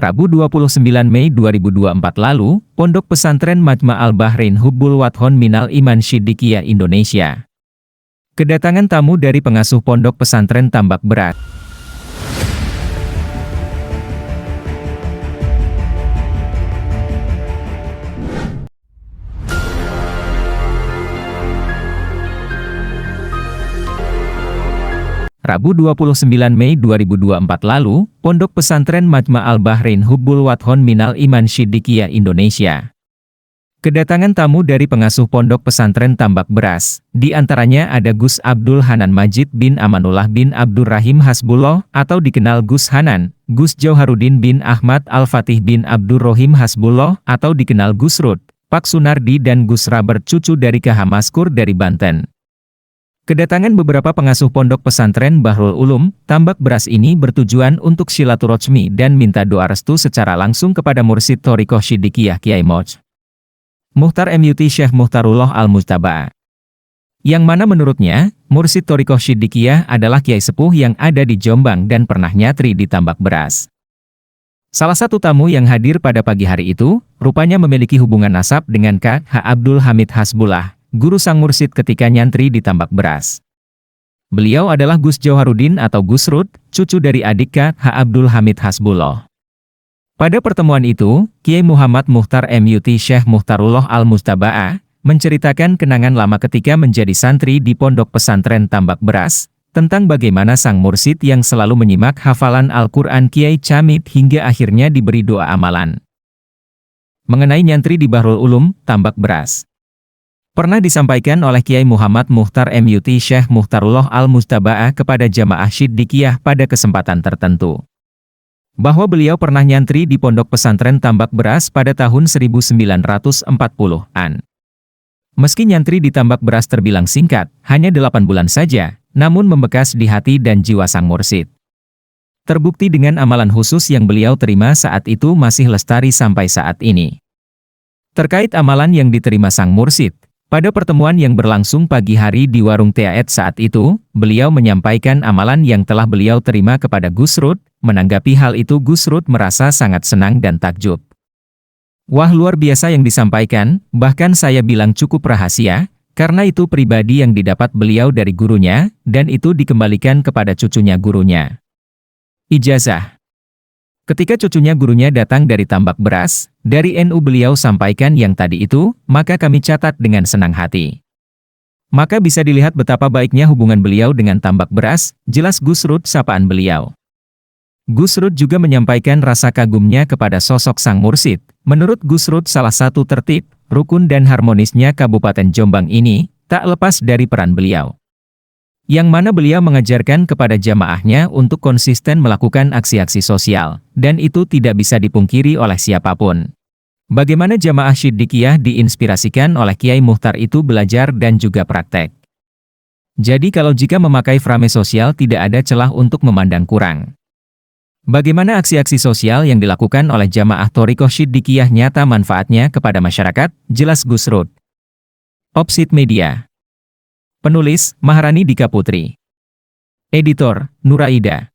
Rabu 29 Mei 2024 lalu, Pondok Pesantren Majma' Al-Bahrain Hubbul Wathon Minal Iman Siddiqiyah Indonesia. Kedatangan tamu dari pengasuh Pondok Pesantren Tambak Beras. Rabu 29 Mei 2024 lalu, Pondok Pesantren Majma' Al-Bahrain Hubbul Wathon Minal Iman Siddiqiyah Indonesia. Kedatangan tamu dari pengasuh Pondok Pesantren Tambak Beras, di antaranya ada Gus Abdul Hanan Majid bin Amanullah bin Abdurrahim Hasbullah atau dikenal Gus Hanan, Gus Jauharudin bin Ahmad Al-Fatih bin Abdurrahim Hasbullah atau dikenal Gus Rud, Pak Sunardi dan Gus Robert cucu dari KH Maskur dari Banten. Kedatangan beberapa pengasuh Pondok Pesantren Bahrul Ulum, Tambak Beras ini bertujuan untuk silaturahmi dan minta doa restu secara langsung kepada Mursyid Thariqah Siddiqiyah Kiai Moj. Muhtar MUT Syekh Muhtarullah Al-Mujtaba. Yang mana menurutnya, Mursyid Thariqah Siddiqiyah adalah Kiai Sepuh yang ada di Jombang dan pernah nyatri di Tambak Beras. Salah satu tamu yang hadir pada pagi hari itu, rupanya memiliki hubungan nasab dengan KH Abdul Hamid Hasbullah, guru sang mursyid ketika nyantri di Tambak Beras. Beliau adalah Gus Jauharudin atau Gus Rud, cucu dari adik KH Abdul Hamid Hasbullah. Pada pertemuan itu, Kiai Muhammad Muhtar MUT Syekh Muhtarullah Al-Mujtaba menceritakan kenangan lama ketika menjadi santri di Pondok Pesantren Tambak Beras, tentang bagaimana sang mursyid yang selalu menyimak hafalan Al-Quran Kiai Camid hingga akhirnya diberi doa amalan. Mengenai nyantri di Bahrul Ulum, Tambak Beras. Pernah disampaikan oleh Kiai Muhammad Muhtar MUT Syekh Muhtarullah Al-Mujtaba kepada jamaah Siddiqiyah pada kesempatan tertentu, bahwa beliau pernah nyantri di Pondok Pesantren Tambak Beras pada tahun 1940-an. Meski nyantri di Tambak Beras terbilang singkat, hanya 8 bulan saja, namun membekas di hati dan jiwa sang mursyid. Terbukti dengan amalan khusus yang beliau terima saat itu masih lestari sampai saat ini. Terkait amalan yang diterima sang mursyid, pada pertemuan yang berlangsung pagi hari di warung Teaet saat itu, beliau menyampaikan amalan yang telah beliau terima kepada Gus Rud. Menanggapi hal itu Gus Rud merasa sangat senang dan takjub. Wah, luar biasa yang disampaikan, bahkan saya bilang cukup rahasia, karena itu pribadi yang didapat beliau dari gurunya, dan itu dikembalikan kepada cucunya gurunya. Ijazah. Ketika cucunya gurunya datang dari Tambak Beras, dari NU beliau sampaikan yang tadi itu, maka kami catat dengan senang hati. Maka bisa dilihat betapa baiknya hubungan beliau dengan Tambak Beras, jelas Gus Rud sapaan beliau. Gus Rud juga menyampaikan rasa kagumnya kepada sosok sang mursyid. Menurut Gus Rud salah satu tertib, rukun dan harmonisnya Kabupaten Jombang ini, tak lepas dari peran beliau. Yang mana beliau mengajarkan kepada jamaahnya untuk konsisten melakukan aksi-aksi sosial, dan itu tidak bisa dipungkiri oleh siapapun. Bagaimana jamaah Siddiqiyah diinspirasikan oleh Kiai Muhtar itu belajar dan juga praktek. Jadi kalau jika memakai frame sosial tidak ada celah untuk memandang kurang. Bagaimana aksi-aksi sosial yang dilakukan oleh jamaah Thariqah Siddiqiyah nyata manfaatnya kepada masyarakat, jelas Gus Rud. Opsit Media. Penulis, Maharani Dika Putri. Editor, Nuraida.